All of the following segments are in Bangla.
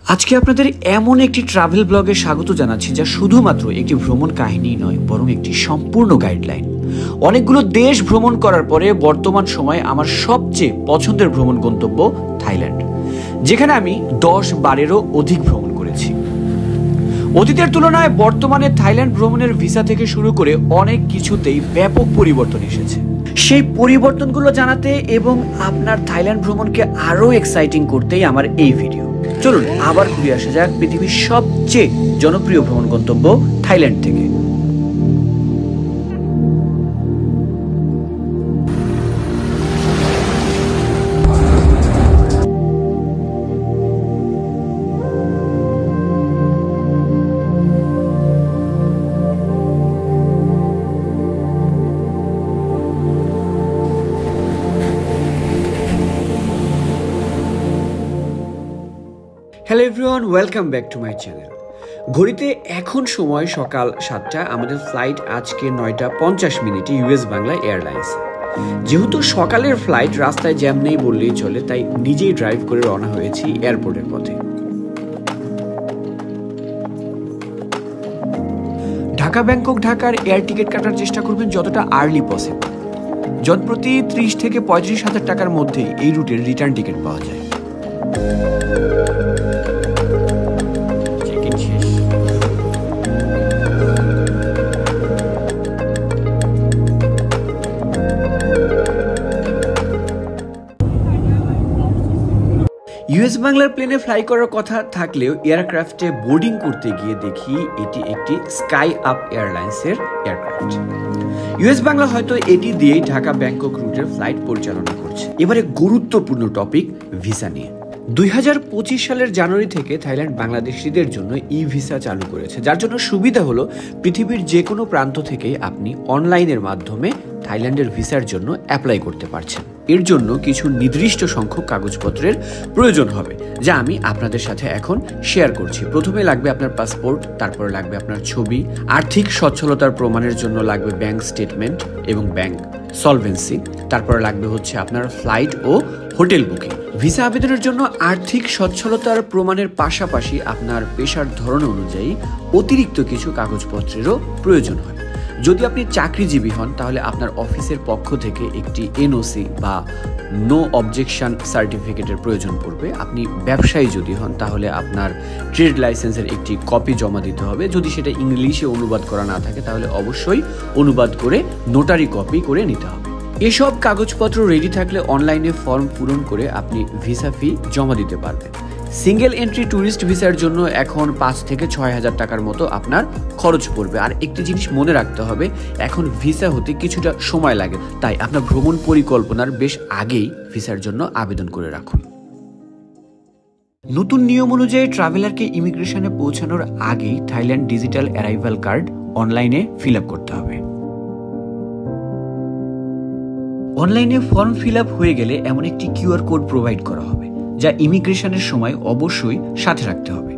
আজকে আপনাদের এমন একটি ট্রাভেল ব্লগে স্বাগত জানাচ্ছি যা শুধুমাত্র একটি ভ্রমণ কাহিনী নয়, বরং একটি সম্পূর্ণ গাইডলাইন। অনেকগুলো দেশ ভ্রমণ করার পরে বর্তমান সময়ে আমার সবচেয়ে পছন্দের ভ্রমণ গন্তব্য থাইল্যান্ড, যেখানে আমি 10-12-এরও অধিক ভ্রমণ করেছি। অতীতের তুলনায় বর্তমানে থাইল্যান্ড ভ্রমণের ভিসা থেকে শুরু করে অনেক কিছুতেই ব্যাপক পরিবর্তন এসেছে। সেই পরিবর্তনগুলো জানাতে এবং আপনার থাইল্যান্ড ভ্রমণকে আরো এক্সাইটিং করতেই আমার এই ভিডিও। চলুন আবার ঘুরে আসা যাক পৃথিবীর সবচেয়ে জনপ্রিয় ভ্রমণ গন্তব্য থাইল্যান্ড থেকে। Hello everyone, welcome back to my channel. ঘড়িতে এখন সময় সকাল 7টা। আমাদের ফ্লাইট আজকে 9:50 ইউএস বাংলা এয়ারলাইন্স। যেহেতু সকালের ফ্লাইট, রাস্তায় জ্যাম নেই বললেই চলে, তাই নিজেই ড্রাইভ করে রওনা হয়েছি এয়ারপোর্টের পথে। ঢাকা ব্যাংকক ঢাকার এয়ার টিকিট কাটার চেষ্টা করবেন যতটা আর্লি পসিবল। জনপ্রতি 30 থেকে 35 হাজার টাকার মধ্যেই এই রুটের রিটার্ন টিকিট পাওয়া যায়। ইউএস বাংলার প্লেনে ফ্লাই করার কথা থাকলেও এয়ারক্রাফটে বোর্ডিং করতে গিয়ে দেখি এটি একটি স্কাই আপ এয়ারলাইন্সের এয়ারক্রাফট। ইউএস বাংলা হয়তো এটি দিয়েই ঢাকা ব্যাংকক রুটের ফ্লাইট পরিচালনা করছে। এবারে গুরুত্বপূর্ণ টপিক, ভিসা নিয়ে। 2025 সালের জানুয়ারি থেকে থাইল্যান্ড বাংলাদেশিদের জন্য ই ভিসা চালু করেছে, যার জন্য সুবিধা হলো পৃথিবীর যে কোনো প্রান্ত থেকে আপনি অনলাইনের মাধ্যমে থাইল্যান্ডের ভিসার জন্য অ্যাপ্লাই করতে পারছেন। এর জন্য কিছু নির্দিষ্ট সংখ্যক কাগজপত্রের প্রয়োজন হবে, যা আমি আপনাদের সাথে এখন শেয়ার করছি। প্রথমে লাগবে আপনার পাসপোর্ট, তারপরে লাগবে আপনার ছবি, আর্থিক সচ্ছলতার প্রমাণের জন্য লাগবে ব্যাংক স্টেটমেন্ট এবং ব্যাংক সলভেন্সি, তারপরে লাগবে হচ্ছে আপনার ফ্লাইট ও হোটেল বুকিং। ভিসা আবেদনের জন্য আর্থিক সচ্ছলতার প্রমাণের পাশাপাশি আপনার পেশার ধরন অনুযায়ী অতিরিক্ত কিছু কাগজপত্রেরও প্রয়োজন হয়। যদি আপনি চাকরিজীবী হন তাহলে আপনার অফিসের পক্ষ থেকে একটি এনওসি বা নো অবজেকশন সার্টিফিকেটের প্রয়োজন পড়বে। আপনি ব্যবসায়ী যদি হন তাহলে আপনার ট্রেড লাইসেন্সের একটি কপি জমা দিতে হবে। যদি সেটা ইংলিশে অনুবাদ করা না থাকে তাহলে অবশ্যই অনুবাদ করে নোটারি কপি করে নিতে হবে। এসব কাগজপত্র রেডি থাকলে অনলাইনে ফর্ম পূরণ করে আপনি ভিসা ফি জমা দিতে পারবেন। সিঙ্গেল এন্ট্রি ট্যুরিস্ট ভিসার জন্য এখন 5 থেকে 6 হাজার টাকার মতো আপনার খরচ পড়বে। আর একটি জিনিস মনে রাখতে হবে, এখন ভিসা হতে কিছুটা সময় লাগে, তাই আপনার ভ্রমণ পরিকল্পনার বেশ আগেই ভিসার জন্য আবেদন করে রাখুন। নতুন নিয়ম অনুযায়ী ট্রাভেলারকে ইমিগ্রেশনে পৌঁছানোর আগেই থাইল্যান্ড ডিজিটাল অ্যারাইভাল কার্ড অনলাইনে ফিল আপ করতে হবে। অনলাইনে ফর্ম ফিল আপ হয়ে গেলে এমন একটি কিউআর কোড প্রোভাইড করা হবে, যা ইমিগ্রেশনের সময় অবশ্যই সাথে রাখতে হবে।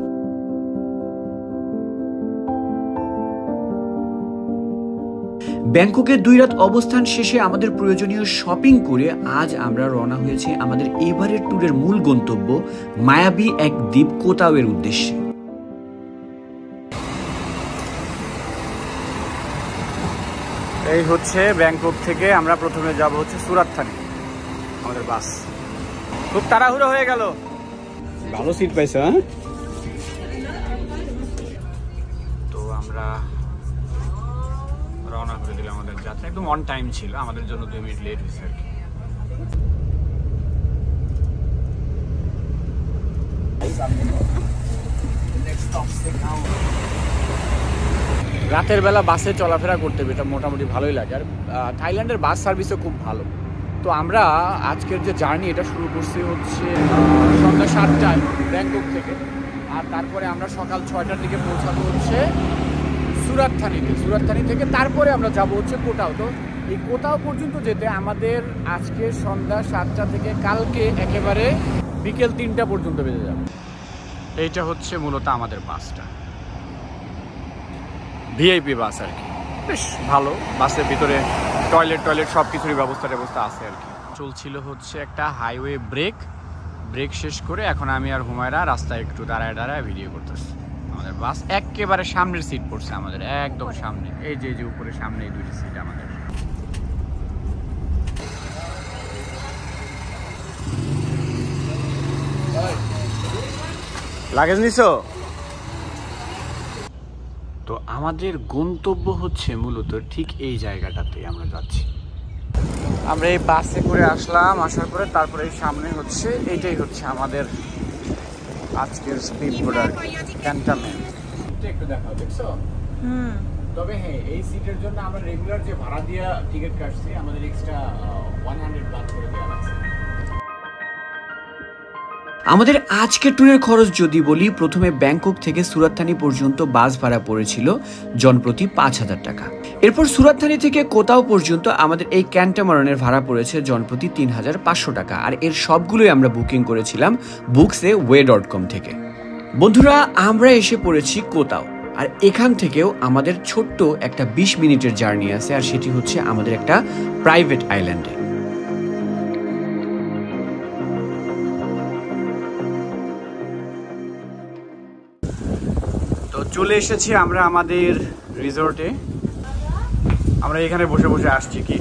ব্যাংককে 2 রাত অবস্থান শেষে আমাদের প্রয়োজনীয় শপিং করে আজ আমরা রওনা হয়েছি আমাদের এবারের ট্যুরের মূল গন্তব্য মায়াবী এক দ্বীপ কো তাওয়ের উদ্দেশ্যে। এই হচ্ছে ব্যাংকক থেকে আমরা প্রথমে যাব হচ্ছে সুরাত থানে। আমাদের বাস খুব তাড়াহুড়ো হয়ে গেল। ভালো সিট পাইছে, হ্যাঁ? তো আমরা রওনা করে দিলাম। আমাদের যাত্রা একদম অন টাইম ছিল, আমাদের জন্য 2 মিনিট লেট হয়েছে আর কি। রাতের বেলা বাসে চলাফেরা করতে এটা মোটামুটি ভালোই লাগে। আর থাইল্যান্ডের বাস সার্ভিসও খুব ভালো। তো আমরা আজকের যে জার্নি এটা শুরু করছি হচ্ছে সন্ধ্যা 7টায় ব্যাংকক থেকে। আর তারপরে আমরা সকাল 6টার দিকে পৌঁছাবো হচ্ছে সুরাত থানিতে। সুরাত থানি থেকে তারপরে আমরা যাব হচ্ছে কো তাও। তো এই কো তাও পর্যন্ত যেতে আমাদের আজকে সন্ধ্যা 7টা থেকে কালকে একেবারে বিকেল 3টা পর্যন্ত বেজে যাবে। এইটা হচ্ছে মূলত আমাদের বাসটা, ভিআইপি বাস আর কি। বেশ ভালো, বাসের ভিতরে টয়লেট সব কিছুরই ব্যবস্থা আছে আর কি। চলছিল হচ্ছে একটা হাইওয়ে ব্রেক, ব্রেক শেষ করে এখন আমি আর হুমায়রা রাস্তায় একটু দাঁড়ায় ভিডিও করতেছি। আমাদের বাস একেবারে সামনের সিট পড়ছে, আমাদের একদম সামনে, এই যে উপরে সামনে এই দুইটা সিট আমাদের। লাগেজ নিছো? তো আমাদের গন্তব্য হচ্ছে মূলত ঠিক এই জায়গাটাতে আমরা যাচ্ছি। আমরা এই বাসে করে আসলাম, আসার পরে তারপরে এই সামনে হচ্ছে এইটাই হচ্ছে আমাদের আজকের স্পিড বোর্ডার ক্যান্টনমেন্ট। একটু দেখাও, দেখছো? তবে হ্যাঁ, এই সিটের জন্য আমরা রেগুলার যে ভাড়া দিয়ে টিকিট কাটছি আমাদের এক্সট্রা 100 বাদ করে দেওয়া লাগছে। আমাদের আজকের ট্যুরের খরচ যদি বলি, প্রথমে ব্যাংকক থেকে সুরাতথানি পর্যন্ত বাস ভাড়া পড়েছিল জনপ্রতি 5000 টাকা। এরপর সুরাতথানি থেকে কোতাও পর্যন্ত আমাদের এই ক্যান্টামারনের ভাড়া পড়েছে জনপ্রতি 3500 টাকা। আর এর সবগুলোই আমরা বুকিং করেছিলাম booksaway.com থেকে। বন্ধুরা, আমরা এসে পড়েছি কোতাও, আর এখান থেকেও আমাদের ছোট্ট একটা 20 মিনিটের জার্নি আছে, আর সেটি হচ্ছে আমাদের একটা প্রাইভেট আইল্যান্ডে। তো চলে এসেছি আমরা আমাদের রিসোর্টে। আমরা এখানে বসে বসে আসছি কি,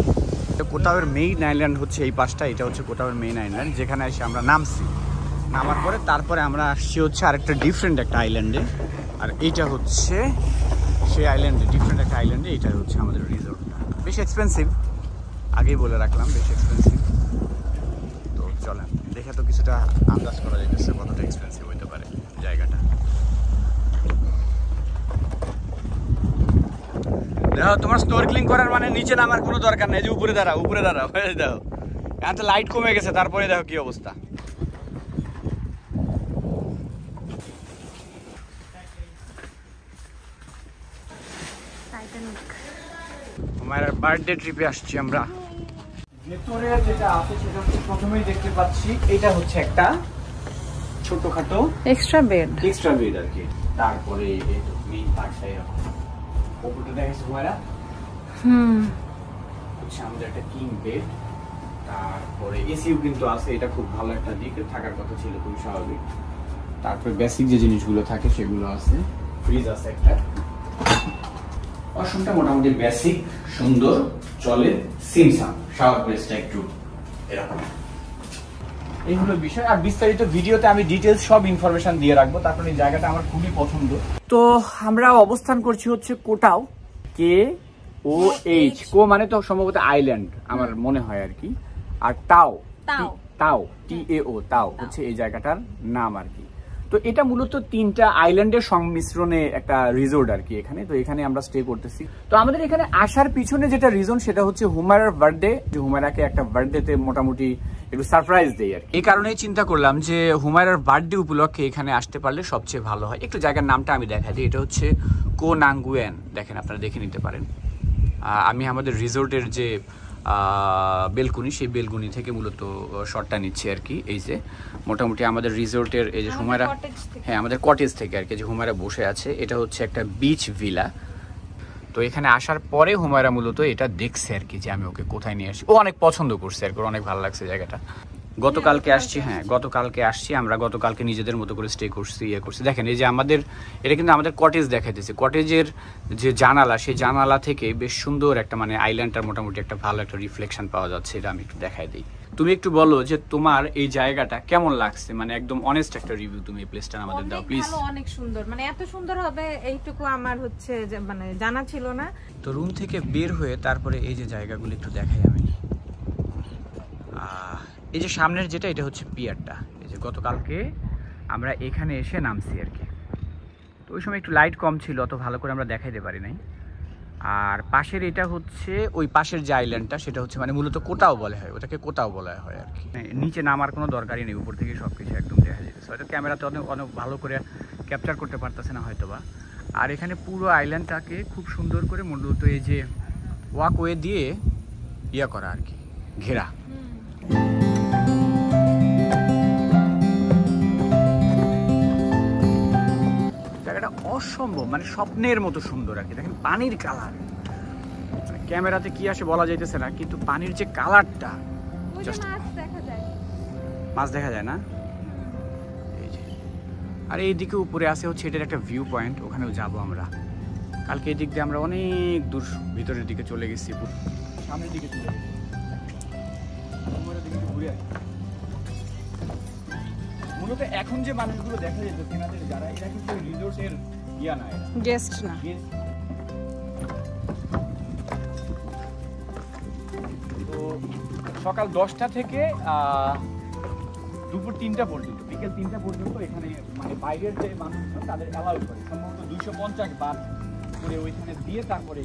কোতাওয়ের মেইন আইল্যান্ড হচ্ছে এই পাশটা, এটা হচ্ছে কোতাওয়ের মেইন আইল্যান্ড, যেখানে এসে আমরা নামছি। নামার পরে তারপরে আমরা আসছি হচ্ছে আরেকটা ডিফারেন্ট একটা আইল্যান্ডে, আর এইটা হচ্ছে সেই আইল্যান্ডে, ডিফারেন্ট একটা আইল্যান্ডে। এইটা হচ্ছে আমাদের রিসোর্টটা। বেশ এক্সপেন্সিভ, আগেই বলে রাখলাম, বেশ এক্সপেন্সিভ। তো চলেন, দেখে তো কিছুটা আন্দাজ করা যাইতেছে কতটা এক্সপেন্সিভ হইতে পারে জায়গাটা। দেখো, তোমার স্নরকেলিং করার মানে নিচে নামার কোনো দরকার নেই, যে উপরে দাঁড়াও, উপরে দাঁড়াও। দেখো এখন তো লাইট কমে গেছে, তারপরে দেখো কি অবস্থা। আমার বার্থডে ট্রিপে আসছি আমরা। ভেতরে যেটা আছে সেটা হচ্ছে প্রথমেই দেখতে পাচ্ছি, এটা হচ্ছে একটা ছোটখাটো এক্সট্রা বেড আর কি। তারপরে এই তো মেইন পার্টটা এরকম ওপরটা দেখাচ্ছি হুমায়রা, হচ্ছে আমাদের একটা কিং বেড। তারপরে এসিও কিন্তু আছে, এটা খুব ভালো একটা দিক, থাকার কথা ছিল, খুব স্বাভাবিক। তারপরে বেসিক যে জিনিসগুলো থাকে সেগুলো আছে, ফ্রিজ আছে একটা। ওয়াশরুমটা মোটামুটি বেসিক, সুন্দর, চলে, সিমসাম, শাওয়ার প্লেসটা একটু এরকম। এইগুলো বিষয়, আর বিস্তারিত ভিডিওতে আমি ডিটেইলস সব ইনফরমেশন দিয়ে রাখবো। তারপরে এই জায়গাটা আমার খুবই পছন্দ। তো আমরা অবস্থান করছি হচ্ছে কোটাও, KOH, কো মানে তো সম্ভবত আইল্যান্ড আমার মনে হয় আর কি, আর টাও TAO, টাও হচ্ছে এই জায়গাটার নাম আর কি। তো এটা মূলত 3টা আইল্যান্ডের সংমিশ্রণে একটা রিসোর্ট আর কি এখানে। তো এখানে আমরা স্টে করতেছি। তো আমাদের এখানে আসার পিছনে যেটা রিজন, সেটা হচ্ছে হুমায়রার বার্থডে, যে হুমায়রাকে একটা বার্থডেতে মোটামুটি একটু সারপ্রাইজ দেই আর কি। এই কারণেই চিন্তা করলাম যে হুমায়রার বার্থডে উপলক্ষে এখানে আসতে পারলে সবচেয়ে ভালো হয়। একটু জায়গার নামটা আমি দেখা দিই, এটা হচ্ছে কো নাঙ্গুয়েন, দেখেন আপনারা দেখে নিতে পারেন। আমি আমাদের রিসোর্টের যে বেলকুনি, সেই বেলকুনি থেকে মূলত শটটা নিচ্ছি আর কি। এই যে মোটামুটি আমাদের রিসোর্টের এই যে হুমায়রা, হ্যাঁ আমাদের কটেজ থেকে আর কি, যে হুমায়রা বসে আছে, এটা হচ্ছে একটা বিচ ভিলা। তো এখানে আসার পরে হুমায়রা মূলত এটা দেখছে আর কি, যে আমি ওকে কোথায় নিয়ে আসি। ও অনেক পছন্দ করছে আর কি, অনেক ভালো লাগছে জায়গাটা। গতকালকে আসছি আমরা, গতকালকে নিজেদের মতো করে স্টে করছি, করছি। দেখেন এই যে আমাদের, এটা কিন্তু আমাদের কটেজ দেখাইতেছে। কটেজের যে জানালা, সেই জানালা থেকে বেশ সুন্দর একটা মানে আইল্যান্ডটার মোটামুটি একটা ভালো একটা রিফ্লেকশন পাওয়া যাচ্ছে। এটা আমি একটু দেখাই দিই। তুমি একটু বলো যে তোমার এই জায়গাটা কেমন লাগছে, মানে একদম অনেস্ট একটা রিভিউ তুমি এই প্লেসটা আমাদের দাও প্লিজ। অনেক সুন্দর, মানে এত সুন্দর হবে এইটুকু আমার হচ্ছে মানে জানা ছিল না। তো রুম থেকে বের হয়ে তারপরে এই যে জায়গাগুলো একটু দেখাই আমি। এই যে সামনের যেটা, এটা হচ্ছে পিয়ারটা। এই যে গতকালকে আমরা এখানে এসে নামছি আর কি। তো ওই সময় একটু লাইট কম ছিল, অত ভালো করে আমরা দেখাইতে পারি নাই। আর পাশের এটা হচ্ছে ওই পাশের যে আইল্যান্ডটা, সেটা হচ্ছে মানে মূলত কোটাও বলা হয়, ওটাকে কোটাও বলা হয় আর কি। নিচে নামার কোনো দরকারই নেই, উপর থেকে সব কিছু একদম দেখা যেতেছে। হয়তো ক্যামেরাতে অনেক ভালো করে ক্যাপচার করতে পারতেছে না হয়তো বা। আর এখানে পুরো আইল্যান্ডটাকে খুব সুন্দর করে মূলত এই যে ওয়াকওয়ে দিয়ে করা আর কি, ঘেরা। জায়গাটা অসম্ভব, মানে স্বপ্নের মতো সুন্দর আর কি। দেখেন পানির কালার, ক্যামেরাতে কি আসে বলা যাইতেছে না, কিন্তু পানির যে কালারটা, মাছ দেখা যায় না। আর এইদিকে উপরে আছে হচ্ছে এটার একটা ভিউ পয়েন্ট, ওখানেও যাবো আমরা কালকে। এই দিক দিয়ে আমরা অনেক দূর ভিতরের দিকে চলে গেছি, সামনের দিকে চলে গেছি। মূলত এখন যে মানুষগুলো দেখা যেত তেনাদের যারা, এরা কিন্তু রিসোর্টের ইয়া না, গেস্ট না। তো সকাল 10টা থেকে দুপুর 3টা পর্যন্ত, বিকেল 3টা পর্যন্ত এখানে মানে বাইরের যে মানুষজন তাদের অ্যালাউ করে সম্ভবত 250 বার করে ওইখানে দিয়ে তারপরে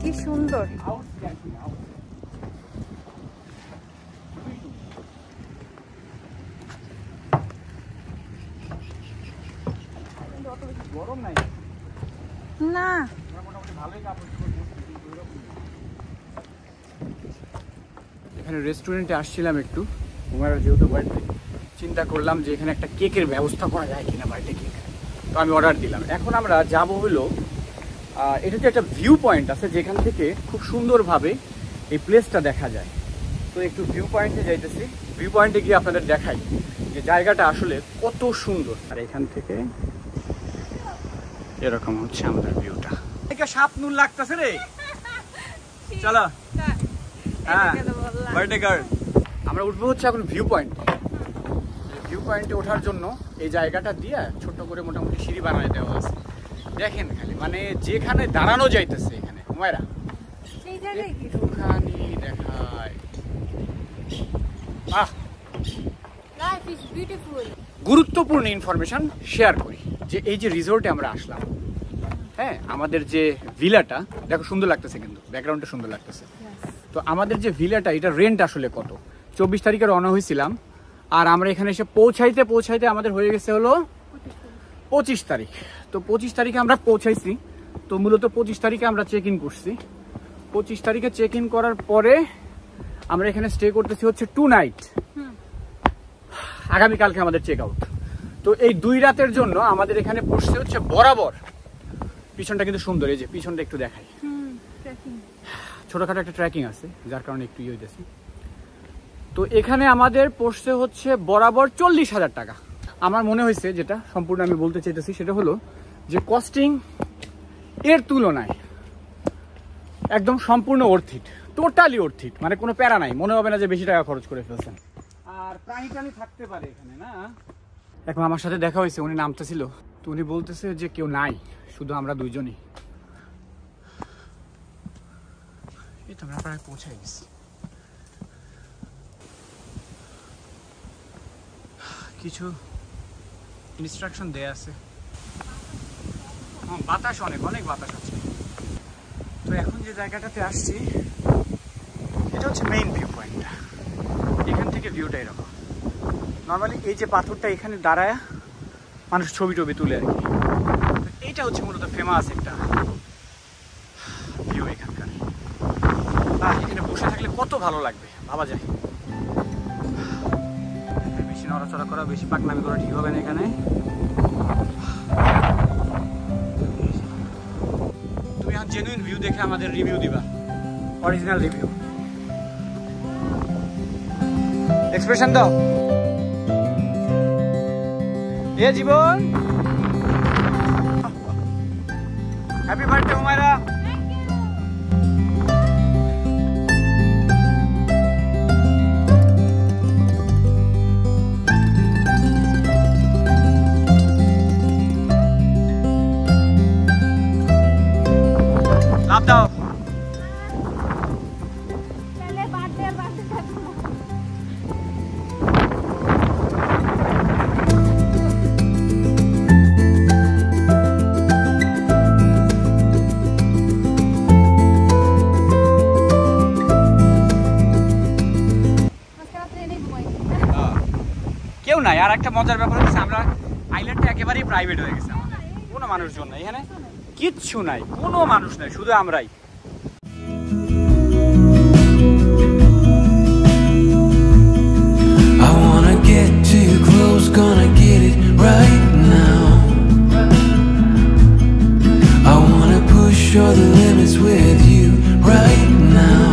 কি সুন্দর। গরম নাই না, মোটামুটি ভালোই কাপড়। এখানে রেস্টুরেন্টে আসছিলাম একটু, আমার যেহেতু বার্থডে, চিন্তা করলাম যে এখানে একটা কেকের ব্যবস্থা করা যায় কিনা, বার্থডে কেক। তো আমি অর্ডার দিলাম। এখন আমরা যাব হলো এটাতে একটা ভিউ পয়েন্ট আছে যেখান থেকে খুব সুন্দরভাবে এই প্লেসটা দেখা যায়। তো একটু ভিউ পয়েন্টে যাইতেছি, ভিউ পয়েন্টে গিয়ে আপনাদের দেখাই যে জায়গাটা আসলে কত সুন্দর। আর এখান থেকে এরকম হচ্ছে আমাদের ভিউটা। সাপ নুন লাগতেছে রে, চলো হ্যাঁ বার্থডে গার্ল। আমরা উঠবো হচ্ছে এখন ভিউ পয়েন্ট। ভিউ পয়েন্টে ওঠার জন্য এই জায়গাটা দিয়ে ছোট্ট করে মোটামুটি সিঁড়ি বানায় দেওয়া আছে। দেখেন খালি মানে যেখানে দাঁড়ানো যাইতেছে এখানে হুমায়রা একটুখানি দেখায়। গুরুত্বপূর্ণ ইনফরমেশন শেয়ার করি যে এই যে রিসোর্টে আমরা আসলাম, হ্যাঁ আমাদের যে ভিলাটা দেখো সুন্দর লাগতেছে, কিন্তু ব্যাকগ্রাউন্ডটা সুন্দর লাগতেছে। তো আমাদের যে ভিলাটা এটা রেন্ট আসলে কত, 24 তারিখে রওনা হয়েছিলাম আর আমরা এখানে এসে পৌঁছাইতে আমাদের হয়ে গেছে হলো 25 তারিখ। তো 25 তারিখে আমরা পৌঁছাইছি। তো মূলত 25 তারিখে আমরা চেক ইন করছি। 25 তারিখে চেক ইন করার পরে আমরা এখানে স্টে করতেছি হচ্ছে 2 নাইট। আগামীকালকে আমাদের চেক আউট। তো এই 2 রাতের জন্য আমাদের এখানে পড়ছে হচ্ছে বরাবর, পিছনটা কিন্তু সুন্দর, এই যে পিছনটা একটু দেখাই, ছোটখাটো একটা ট্রেকিং আছে যার কারণে একটু ইয়ে হইতেছে। তো এখানে আমাদের পড়ছে হচ্ছে বরাবর 40,000 টাকা। আমার মনে হয়েছে যেটা সম্পূর্ণ আমি বলতে চাইতেছি সেটা হলো যে কস্টিং এর তুলনায় একদম সম্পূর্ণ অর্থিত, টোটালি অর্থিত, মানে কোনো প্যারা নাই, মনে হবে না যে বেশি টাকা খরচ করে ফেলছেন। আর প্রাণী থাকতে পারে এখানে না। এখন আমার সাথে দেখা হয়েছে, উনি নামতেছিল, তো উনি বলতেছে যে কেউ নাই, শুধু আমরা দুইজনই। এই তো আমরা প্রায় পৌঁছে গেছি। কিছু ইনস্ট্রাকশন দেয়া আছে। হ্যাঁ বাতাস অনেক বাতাস আছে। তো এখন যে জায়গাটাতে আসছি এটা হচ্ছে মেইন ভিউ পয়েন্টটা। এখান থেকে ভিউটা এরকম। নর্মালি এই যে পাথরটা এখানে দাঁড়ায় মানুষ ছবি টবি তুলে আর কি। এইটা হচ্ছে মূলত ফেমাস একটা ভিউ এখানকার। এখানে বসে থাকলে কত ভালো লাগবে ভাবা যায়। বেশি নড়াচড়া করা, বেশি পাকনামি করা ঠিক হবে না এখানে। তুমি এখন জেনুইন ভিউ দেখে আমাদের রিভিউ দিবা, অরিজিনাল রিভিউ। এক্সপ্রেশন দাও। এ জীবন, হ্যাপি বার্থডে হুমায়রা। লাভ দাও। কেউ নাই। আর একটা মজার ব্যাপার হচ্ছে আমরা আইল্যান্ডটা একেবারেই প্রাইভেট হয়ে গেছে আমাদের, কোনো মানুষজন নাই এখানে, কিচ্ছু নাই, কোনো মানুষ নাই, শুধু আমরাই। I wanna get too close, gonna get it right now. sure the limit's with you right now.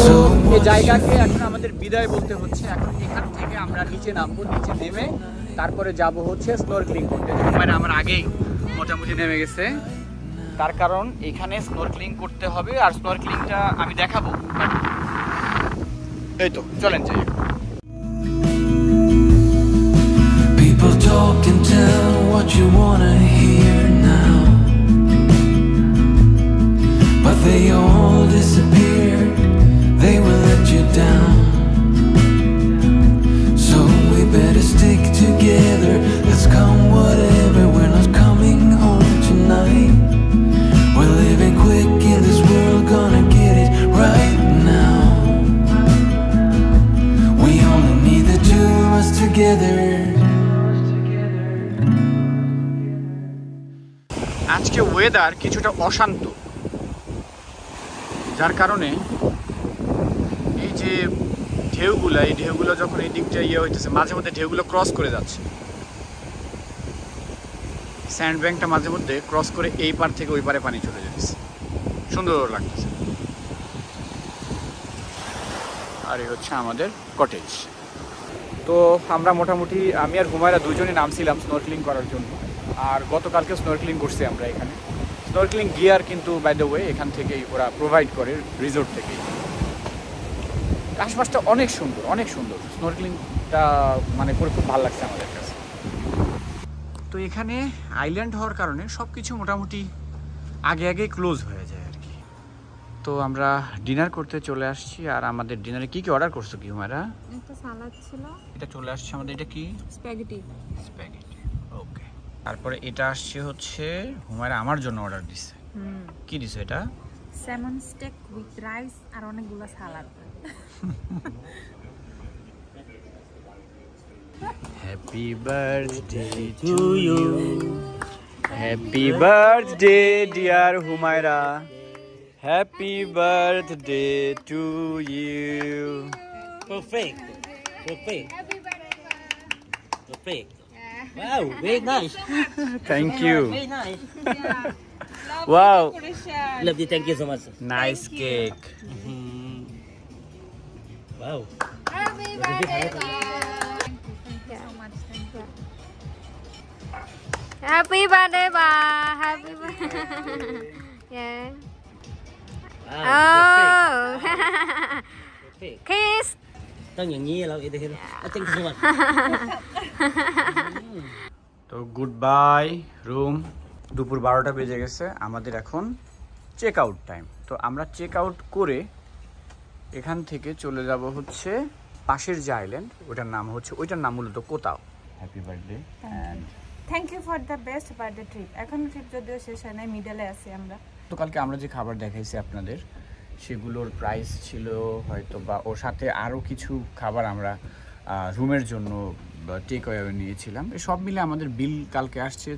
So এই জায়গাকে এখন আমাদের বিদায় বলতে হচ্ছে। এখন এখান থেকে আমরা নিচে নামবো, নিচে নেমে তারপরে যাব হচ্ছে স্নরকেলিং করতে। মানে আমার আগেই মোটামুটি নেমে গেছে, তার কারণ এখানে স্নরকেলিং করতে হবে, আর স্নরকেলিংটা আমি দেখাবো। এই তো চলেন যাই। people talk and tell what you wanna hear now, but they all disappear, they will let you down. So we better stick together, let's come whatever, we're not coming home tonight. We're living quick in this world, gonna get it right now. We only need the two of us together. আজকে ওয়েদার কিছুটা অশান্ত, যার কারণে এই যে এই ঢেউগুলো যখন এই দিকটা হইতেছে, মাঝে মধ্যে ঢেউগুলো ক্রস করে যাচ্ছে। স্যান্ড ব্যাংকটা মাঝে মধ্যে ক্রস করে এই পার থেকে ওই পারে পানি চলে যাচ্ছে, সুন্দর লাগতেছে। আর এই হচ্ছে আমাদের কটেজ। তো আমরা মোটামুটি আমি আর হুমায়রা দুজনে নামছিলাম স্নরকেলিং করার জন্য, আর গতকালকে স্নরকেলিং করছি আমরা এখানে। স্নরকেলিং গিয়ার কিন্তু বাই দ্য ওয়ে এখান থেকেই ওরা প্রোভাইড করে, রিসোর্ট থেকেই। আশপাশটা অনেক সুন্দর, অনেক সুন্দর। স্নরকেলিংটা মানে করে খুব ভালো লাগছে আমাদের কাছে। তো এখানে আইল্যান্ড হওয়ার কারণে সব কিছু মোটামুটি আগে ক্লোজ হয়ে যায় আর কি। তো আমরা ডিনার করতে চলে আসছি। আর আমাদের ডিনারে কি কি অর্ডার করছো কি হুমায়রা? একটা সালাদ ছিল, এটা চলে আসছে আমাদের। এটা কি? স্প্যাগেটি। ওকে। তারপরে এটা আসছে হচ্ছে হুমায়রা আমার জন্য অর্ডার দিছে। কি দিছে এটা? স্যামন স্টেক উইথ রাইস আর অনেকগুলো salad. Happy birthday to you, happy birthday dear Humaira, happy birthday to you. Perfect. Wow, very nice. Thank you. Very nice. Wow, Love you. Thank you so much. nice cake. Wow. Happy birthday, Happy birthday, ba. Happy birthday. Yeah. Wow. Oh. Perfect. Kiss. Tao những gì lâu vậy thì thank you so much. তো গুড বাই রুম। দুপুর 12টা বেজে গেছে, আমাদের এখন চেক আউট টাইম। তো আমরা চেক আউট করে এখান থেকে চলে যাব হচ্ছে পাশের যে আইল্যান্ড, ওইটার নাম মূলত কোতাও। Happy birthday and thank you for the best birthday trip. এখন ট্রিপ যদিও শেষ হয় নাই, মিডলে আছি আমরা। তো কালকে আমরা যে খাবার দেখাইছি আপনাদের, সেগুলোর প্রাইস ছিল হয়তো, বা ওর সাথে আরও কিছু খাবার আমরা রুমের জন্য টেক অ্যাওয়ে নিয়েছিলাম। সব মিলে আমাদের বিল কালকে আসছে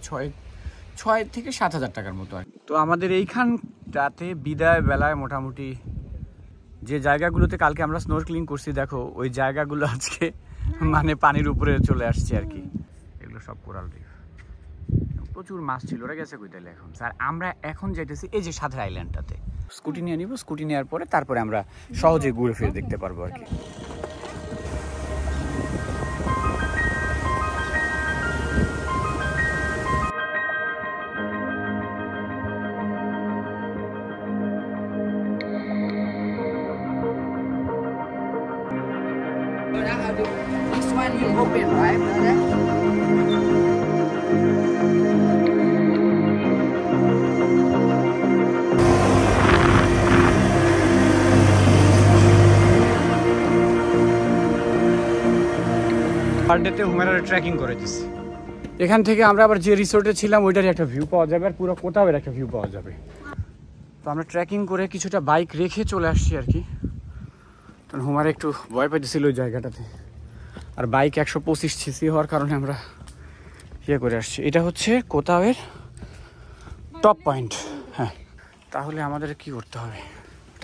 6 থেকে 7,000 টাকার মতো আর। তো আমাদের এইখানটাতে বিদায় বেলায় মোটামুটি যে জায়গাগুলোতে কালকে আমরা স্নরকেলিং করছি, দেখো ওই জায়গাগুলো আজকে মানে পানির উপরে চলে আসছে আর কি। এগুলো সব কোরাল রিফ, প্রচুর মাছ ছিল। ওরা গেছে কই তাহলে এখন? স্যার আমরা এখন যাইতেছি এই যে সাথের আইল্যান্ডটাতে। স্কুটি নিয়ে নিব, স্কুটি নেওয়ার পরে তারপরে আমরা সহজে ঘুরে ফিরে দেখতে পারবো আর কি। This one you open, right, brother? বার্থডেতে হুমায়রা ট্রেকিং করে দিচ্ছি। এখান থেকে আমরা আবার যে রিসোর্টে ছিলাম ওইটারই একটা ভিউ পাওয়া যাবে, আর পুরো কোথাও একটা ভিউ পাওয়া যাবে। তো আমরা ট্রেকিং করে কিছুটা বাইক রেখে চলে আসছি আর কি। তখন হুমায়রা একটু ভয় পাইতেছিল ওই জায়গাটাতে, আর বাইক 125 সিসি হওয়ার কারণে আমরা করে আসছি। এটা হচ্ছে কোথাওয়ের টপ পয়েন্ট। হ্যাঁ, তাহলে আমাদের কি করতে হবে?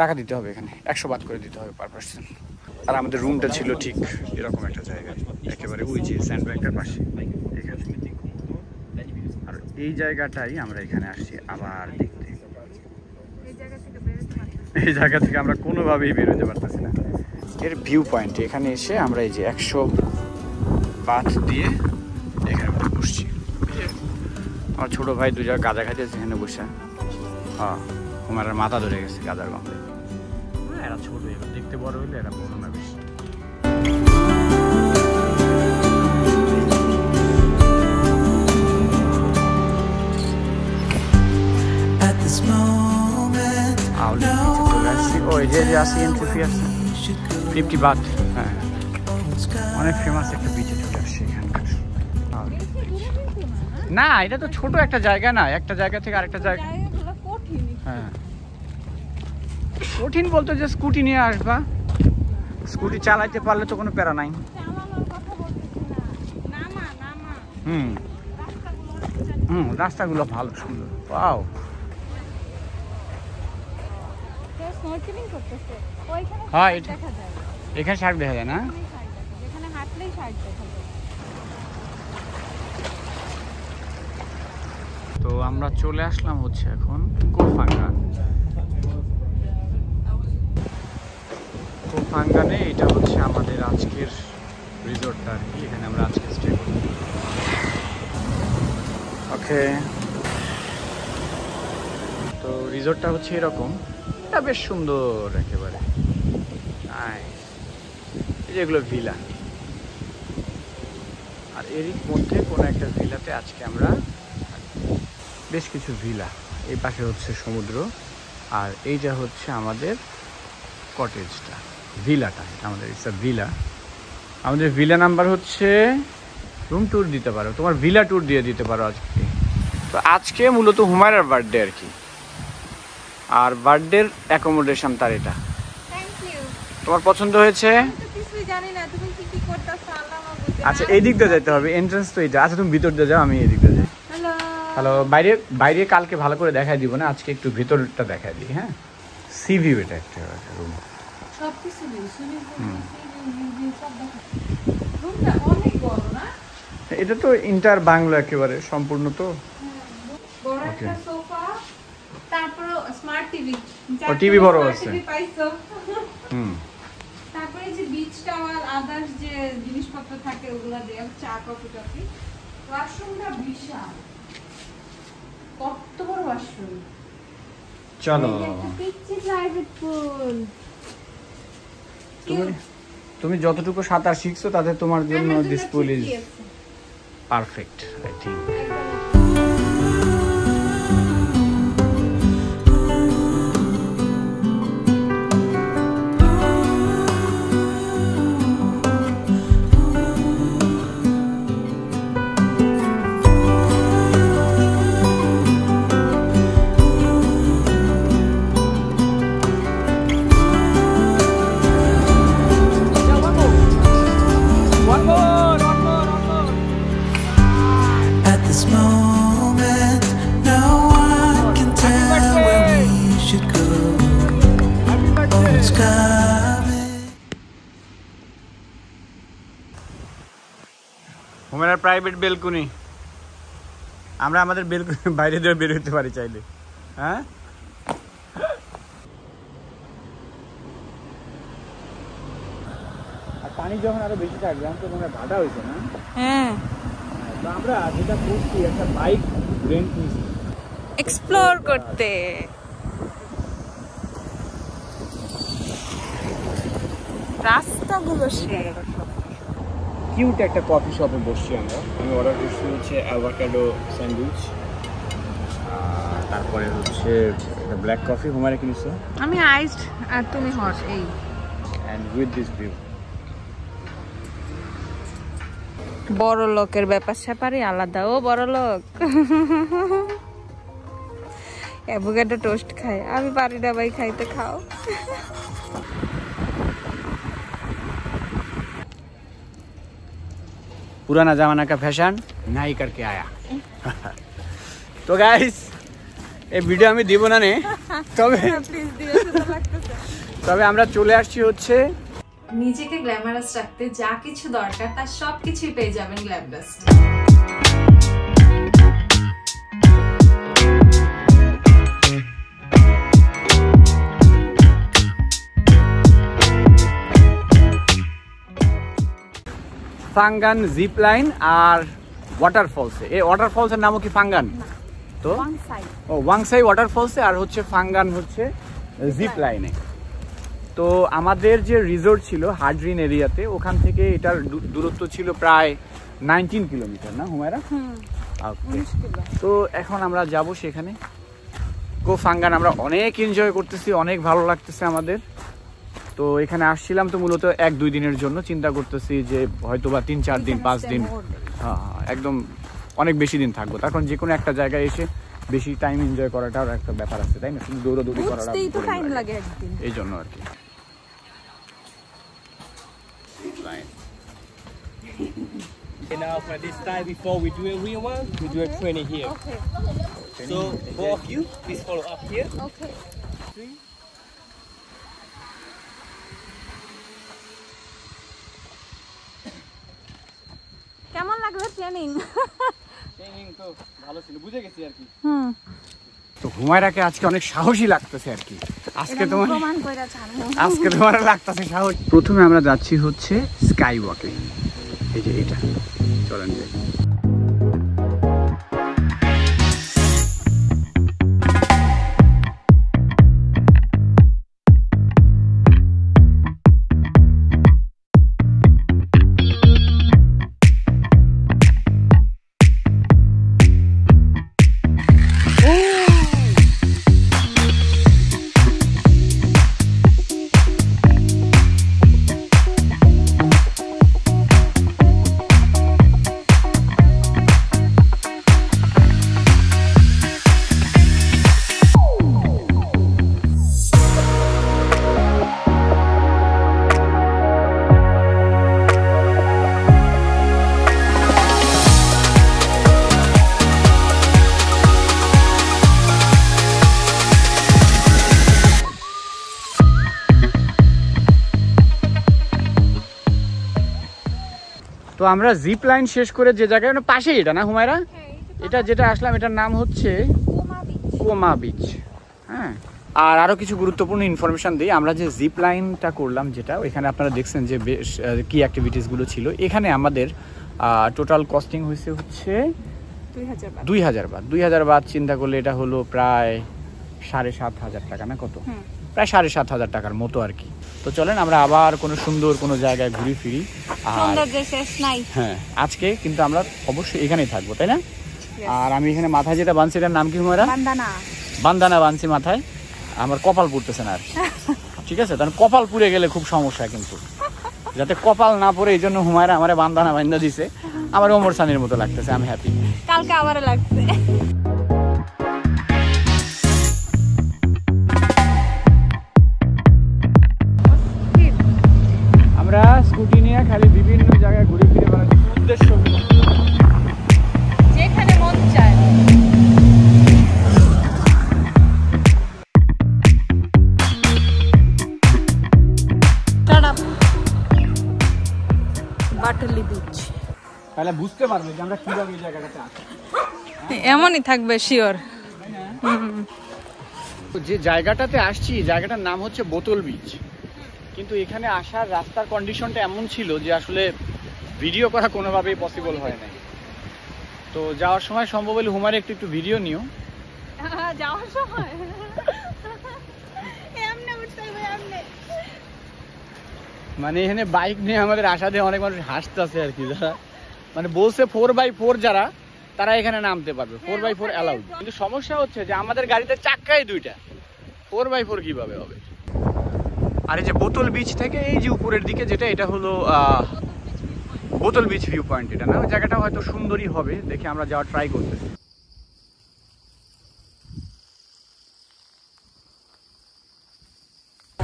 টাকা দিতে হবে, এখানে 100 বাদ করে দিতে হবে পার পার্সন। আর আমাদের রুমটা ছিল ঠিক এরকম একটা জায়গায়, একেবারে ওই যে স্যান্ড ব্যাংকের পাশে। আর এই জায়গাটাই আমরা এখানে আসছি আবার দেখতে। এই জায়গা থেকে আমরা কোনোভাবেই বেরোতে পারতেছি না। এর ভিউ পয়েন্ট এখানে এসে আমরা এই যে 100 বাথ দিয়ে এখানে বসছি। আমার ছোট ভাই দু জায়গায় গাঁজা খাইতেছে এখানে বসে। হ্যাঁ, আমার মাথা ধরে গেছে গাঁজার গন্ধে। এরা ছোট, এবার দেখতে বড় হইলে এরা বড় না বেশি। হ্যাঁ, অনেক ফেমাস একটা বিচে চলে আসছে এখানকার। না, এটা তো ছোট একটা জায়গা না, একটা জায়গা থেকে আরেকটা জায়গা। হ্যাঁ, কঠিন বলতে যে স্কুটি নিয়ে আসবা, স্কুটি চালাইতে পারলে তো কোনো প্যারা নাই। রাস্তাগুলো ভালো সুন্দর। ওয়াও, হ্যাঁ এখানে শার্ক দেখা যায় না? তো আমরা চলে আসলাম হচ্ছে এখন কোফাঙ্গানে। এটা হচ্ছে আমাদের আজকের রিসোর্টটা আর কি, এখানে আমরা আজকে স্টে করব। ওকে, তো রিসোর্টটা হচ্ছে এরকম, এটা বেশ সুন্দর একেবারে। যেগুলো ভিলা, আর এরই মধ্যে কোনো একটা ভিলাতে আজকে আমরা, বেশ কিছু ভিলা। এই পাশে হচ্ছে সমুদ্র, আর এইটা হচ্ছে আমাদের কটেজটা, ভিলাটা। আমাদের ইটস আ ভিলা। আমাদের ভিলা নাম্বার হচ্ছে, রুম ট্যুর দিতে পারো, তোমার ভিলা ট্যুর দিয়ে দিতে পারো আজকে। তো আজকে মূলত হুমায়রার বার্থডে আর কি, আর বার্থডের অ্যাকোমোডেশন তার এটা। তোমার পছন্দ হয়েছে? আচ্ছা, এই দিক দিয়ে যেতে হবে, এন্ট্রান্স তো এটা। আচ্ছা, তুমি ভিতর দিয়ে যাও, আমি এই দিক দিয়ে যাই। হ্যালো, বাইরে কালকে ভালো করে দেখাই দিব না, আজকে একটু ভিতরটা দেখাই দিই। হ্যাঁ, সি ভিউ এটা একটা রুম। এটা তো ইন্টার বাংলো একেবারে সম্পূর্ণ। তো টিভি বড় আছে। তারপরে যে বিচ টাওয়াল আদার্স যে জিনিসপত্র থাকে ওগুলা দেয়া, চা কফি টফি। ওয়াশরুমটা বিশাল, কত বড় ওয়াশরুম। চলো, প্রাইভেট পুল। তুমি যতটুকু সাঁতার শিখছো তাতে তোমার জন্য this pool is perfect I think. হুমায়রার প্রাইভেট বেলকুনি, আমরা আমাদের বেলকুনি বাইরে দিয়ে বের হতে পারি চাইলে। হ্যাঁ, আর পানি যখন আরো বেশি থাকবে, আমি তো মনে হয় ভাটা হয়েছে না? হ্যাঁ, তো আমরা যেটা করছি, একটা বাইক রেন্ট নিচ্ছি এক্সপ্লোর করতে। রাস্তাগুলো সে কিউট একটা কফি শপে বসছি আমরা। আমি অর্ডার করছি হচ্ছে অ্যাভোকাডো স্যান্ডউইচ, তারপরে হচ্ছে একটা ব্ল্যাক কফি। হুমায়রা কিনেছো? আমি আইসড আর তুমি হট। এই এন্ড উইথ দিস ভিউ। বড় লোকের ব্যাপার স্যাপারই আলাদা। ও বড় লোক অ্যাভোকাডো টোস্ট খায়, আমি পারি না ভাই খাইতে। খাও। पुराना जमाना का फैशन नहीं करके आया। तो गाइस, এই ভিডিও আমি দিব না নে, তবে আমরা চলে আসছি হচ্ছে নিজেকে গ্ল্যামারাস রাখতে যা কিছু দরকার তার সবকিছুই পেয়ে যাবেন গ্ল্যামডাস্ট। ফাঙ্গান জিপ লাইন আর ওয়াটারফলসে। এই ওয়াটারফলসের নামও কি ফাঙ্গান? তো ও ওয়াংসাই ওয়াটারফলসে, আর হচ্ছে ফাঙ্গান হচ্ছে জিপ লাইনে। তো আমাদের যে রিসোর্ট ছিল হার্ডরিন এরিয়াতে, ওখান থেকে এটার দূরত্ব ছিল প্রায় 19 কিলোমিটার, না হুমায়রা? তো এখন আমরা যাব সেখানে। কো ফাঙ্গান আমরা অনেক এনজয় করতেছি, অনেক ভালো লাগতেছে আমাদের। তো এখানে আসছিলাম তো মূলত 1-2 দিনের জন্য, চিন্তা করতেছি যে হয়তো বা 3-4 দিন 5 দিন, হ্যাঁ একদম অনেক বেশি দিন থাকবো। তখন যে কোনো একটা জায়গায় এসে বেশি টাইম এনজয় করাটাও একটা ব্যাপার আছে, তাই না? শুধু দৌড়াদৌড়ি করাটা এই জন্য আর কি। Now for this time, before we do a real one, we do a training here. Okay. So both of you, please follow up here. Okay. কেমন লাগলো ট্রেনিং? ট্রেনিং তো ভালো ছিল, বুঝে গেছি আর কি। তো হুমায়রাকে আজকে অনেক সাহসী লাগতেছে আর কি। আজকে তোমার লাগতেছে সাহস। প্রথমে আমরা যাচ্ছি হচ্ছে স্কাই ওয়াকে, এই যে এটা, চলেন যাই। তো আমরা জিপ লাইন শেষ করে যে জায়গায়, পাশেই এটা না হুমায়রা? এটা যেটা আসলাম এটার নাম হচ্ছে কোমা বিচ। হ্যাঁ, আর আরও কিছু গুরুত্বপূর্ণ ইনফরমেশন দিই। আমরা যে জিপ লাইনটা করলাম, যেটা ওইখানে আপনারা দেখছেন যে বেশ কি অ্যাক্টিভিটিসগুলো ছিল। এখানে আমাদের টোটাল কস্টিং হয়েছে হচ্ছে 2000 বাদ। 2000 বাদ চিন্তা করলে এটা হলো প্রায় 7500 টাকা, না কত? প্রায় 7500 টাকার মতো আর কি। তো চলেন আমরা আবার কোনো সুন্দর কোনো জায়গায় ঘুরে ফিরি। হ্যাঁ, আজকে কিন্তু আমরা অবশ্যই এখানেই থাকবো, তাই না? আর আমি এখানে মাথায় যেটা বানছি এটার নাম কি হুমায়রা? বান্দানা বানছি মাথায়। আমার কপাল পুড়তেছে না আর, ঠিক আছে? কারণ কপাল পুড়ে গেলে খুব সমস্যা, কিন্তু যাতে কপাল না পড়ে এই জন্য হুমায়রা আমারে বান্দানা বান্ধা দিছে। আমার ওমর সানির মতো লাগতেছে, আমি হ্যাপি। কালকে আবার লাগছে। আমরা স্কুটি নিয়ে খালি বিভিন্ন জায়গায় ঘুরে ফিরে বেড়াচ্ছি, উদ্দেশ্য যেখানে মন চায়। বাটলি বিচ, তাহলে বুঝতে পারবে যে আমরা কিভাবে এই জায়গাটাতে আসি। এমনই থাকবে শিওর। যে জায়গাটাতে আসছি, জায়গাটার নাম হচ্ছে বোতল বিচ। কিন্তু এখানে আসার রাস্তার কন্ডিশনটা এমন ছিল যে আসলে ভিডিও করা কোনোভাবেই পসিবল হয় না। তো যাওয়ার সময় সম্ভব হলে হুমারে একটু ভিডিও নিও। যাওয়ার সময় মানে এখানে বাইক নিয়ে আমাদের আসা দিয়ে অনেক মানুষ হাসতেছে আর কি, যারা মানে বলছে 4x4 যারা, তারা এখানে নামতে পারবে। 4x4 অ্যালাউড, কিন্তু সমস্যা হচ্ছে যে আমাদের গাড়িতে চাক্কাই 2টা, 4x4 কিভাবে হবে? আর এই যে বোতল বিচ থেকে এই যে উপরের দিকে যেটা, এটা হলো বোতল বিচ ভিউ পয়েন্ট। এটা না, জায়গাটা হয়তো সুন্দরই হবে, দেখে আমরা যাওয়ার ট্রাই করতেছি।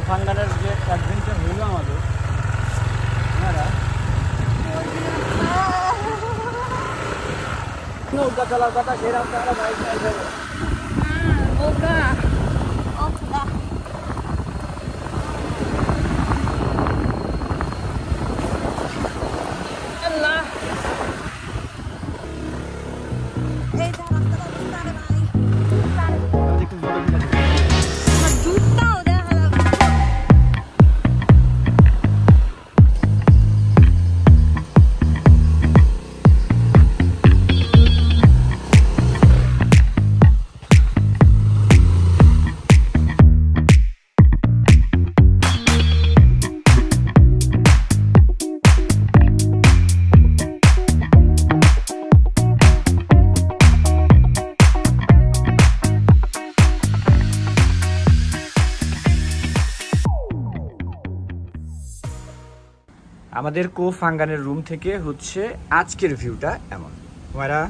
ফাঙ্গানের যে অ্যাডভেঞ্চার হলো আমাদের, নৌকা চলার কথা, সেই রাস্তা আমরা বাইক নিয়ে যাবো। আমাদের কো ফাঙ্গানের রুম থেকে হচ্ছে আজকের ভিউটা এমন। হুমায়রা